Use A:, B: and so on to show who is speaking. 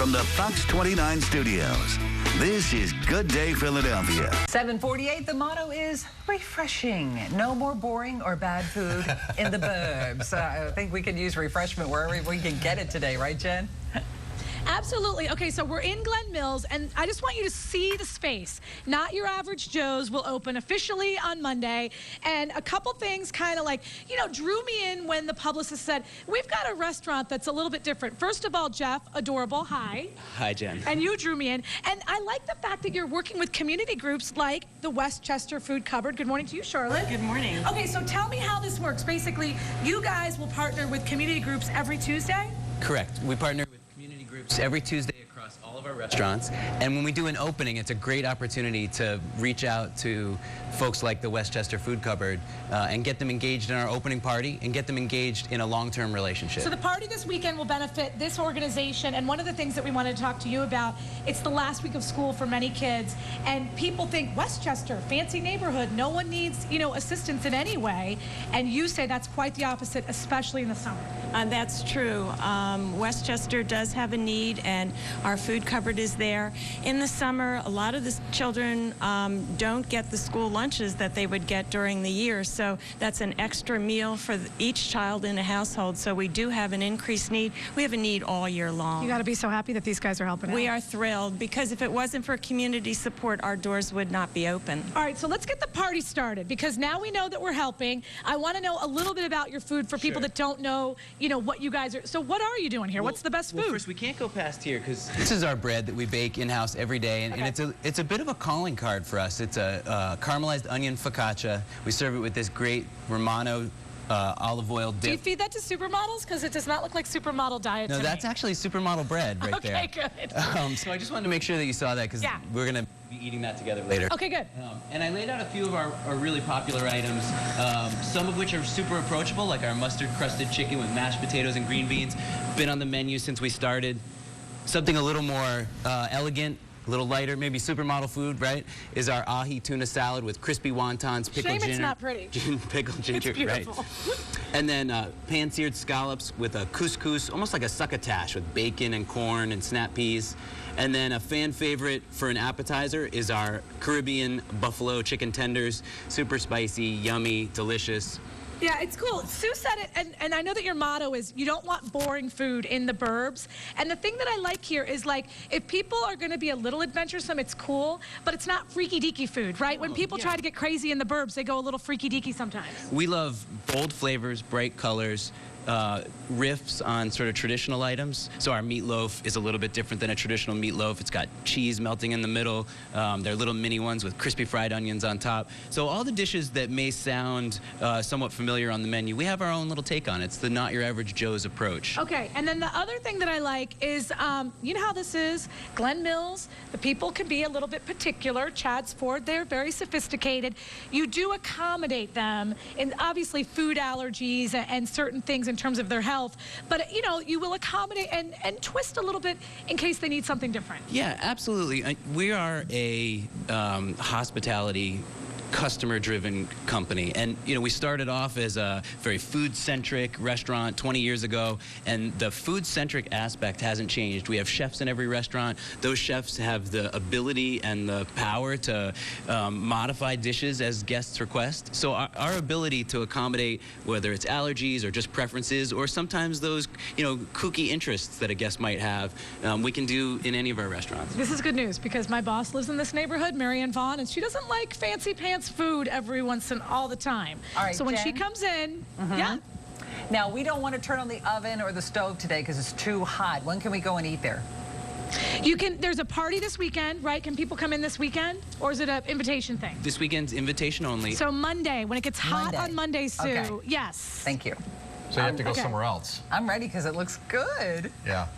A: from the FOX29 studios. This is Good Day Philadelphia.
B: 7:48, the motto is refreshing. No more boring or bad food in the burbs. I think we could use refreshment wherever we can get it today, right, Jen?
C: Absolutely. Okay, so we're in Glen Mills, and I just want you to see the space. Not Your Average Joe's will open officially on Monday, and a couple things kind of like, drew me in when the publicist said, we've got a restaurant that's a little bit different. First of all, Jeff, adorable, hi.
D: Hi, Jen.
C: And you drew me in, and I like the fact that you're working with community groups like the Westchester Food Cupboard. Good morning to you, Charlotte.
E: Good morning.
C: Okay, so tell me how this works. Basically, you guys will partner with community groups every Tuesday?
D: Correct. We partner with community groups every Tuesday across all of our restaurants, and when we do an opening, it's a great opportunity to reach out to folks like the Westchester Food Cupboard and get them engaged in our opening party and get them engaged in a long-term relationship.
C: So the party this weekend will benefit this organization, and one of the things that we wanted to talk to you about, it's the last week of school for many kids, and people think Westchester, fancy neighborhood, no one needs, assistance in any way, and you say that's quite the opposite, especially in the summer.
E: That's true. Westchester does have a need, and our food cupboard is there. In the summer, a lot of the children don't get the school lunches that they would get during the year, so that's an extra meal for each child in a household, so we do have an increased need. We have a need all year long.
C: You got to be so happy that these guys are helping out.
E: We are thrilled, because if it wasn't for community support, our doors would not be open.
C: All right, so let's get the party started, because now we know that we're helping. I want to know a little bit about your food for people that don't know, what you guys are. So what are you doing here? What's the best food?
D: Well, first, we can't go past here, because this is our bread that we bake in-house every day, and, and it's a bit of a calling card for us. It's a caramelized onion focaccia. We serve it with this great Romano olive oil dip.
C: Do you feed that to supermodels? Because it does not look like supermodel diet to me.
D: No, that's actually supermodel bread right there.
C: Okay, good.
D: So I just wanted to make sure that you saw that, because we're going to be eating that together later.
C: Okay, good.
D: And I laid out a few of our really popular items, some of which are super approachable, like our mustard-crusted chicken with mashed potatoes and green beans. Been on the menu since we started. Something a little more elegant, a little lighter, maybe supermodel food, right, is our ahi tuna salad with crispy wontons, pickled ginger.
C: Shame it's not pretty.
D: Pickled ginger,
C: it's beautiful.
D: Right. And then pan-seared scallops with a couscous, almost like a succotash with bacon and corn and snap peas. And then a fan favorite for an appetizer is our Caribbean buffalo chicken tenders. Super spicy, yummy, delicious.
C: Yeah, it's cool. Sue said it, and I know that your motto is you don't want boring food in the burbs. And the thing that I like here is, like, if people are going to be a little adventuresome, it's cool, but it's not freaky-deaky food, right? When people try to get crazy in the burbs, they go a little freaky-deaky sometimes.
D: We love bold flavors, bright colors, riffs on sort of traditional items. So our meatloaf is a little bit different than a traditional meatloaf. It's got cheese melting in the middle. They're little mini ones with crispy fried onions on top. So all the dishes that may sound somewhat familiar on the menu, we have our own little take on it. It's the Not Your Average Joe's approach.
C: Okay, and then the other thing that I like is, you know how this is, Glen Mills, the people can be a little bit particular. Chad's Ford, they're very sophisticated. You do accommodate them in obviously food allergies and certain things in terms of their health, but you will accommodate and twist a little bit in case they need something different.
D: Yeah, absolutely. We are a hospitality customer-driven company, and we started off as a very food-centric restaurant 20 years ago, and the food-centric aspect hasn't changed. We have chefs in every restaurant. Those chefs have the ability and the power to modify dishes as guests request. So our ability to accommodate, whether it's allergies or just preferences, or sometimes those kooky interests that a guest might have, we can do in any of our restaurants.
C: This is good news, because my boss lives in this neighborhood, Marianne Vaughn, and she doesn't like fancy pants food every once in all the time. All right, so when she comes in,
B: Now, we don't want to turn on the oven or the stove today because it's too hot. When can we go and eat there?
C: You can. There's a party this weekend, right? Can people come in this weekend, or is it an invitation thing?
D: This weekend's invitation only.
C: So Monday, when it gets hot on Monday, Sue.
B: Okay.
C: Yes.
B: Thank you.
F: So you have to go somewhere else.
B: I'm ready because it looks good.
F: Yeah.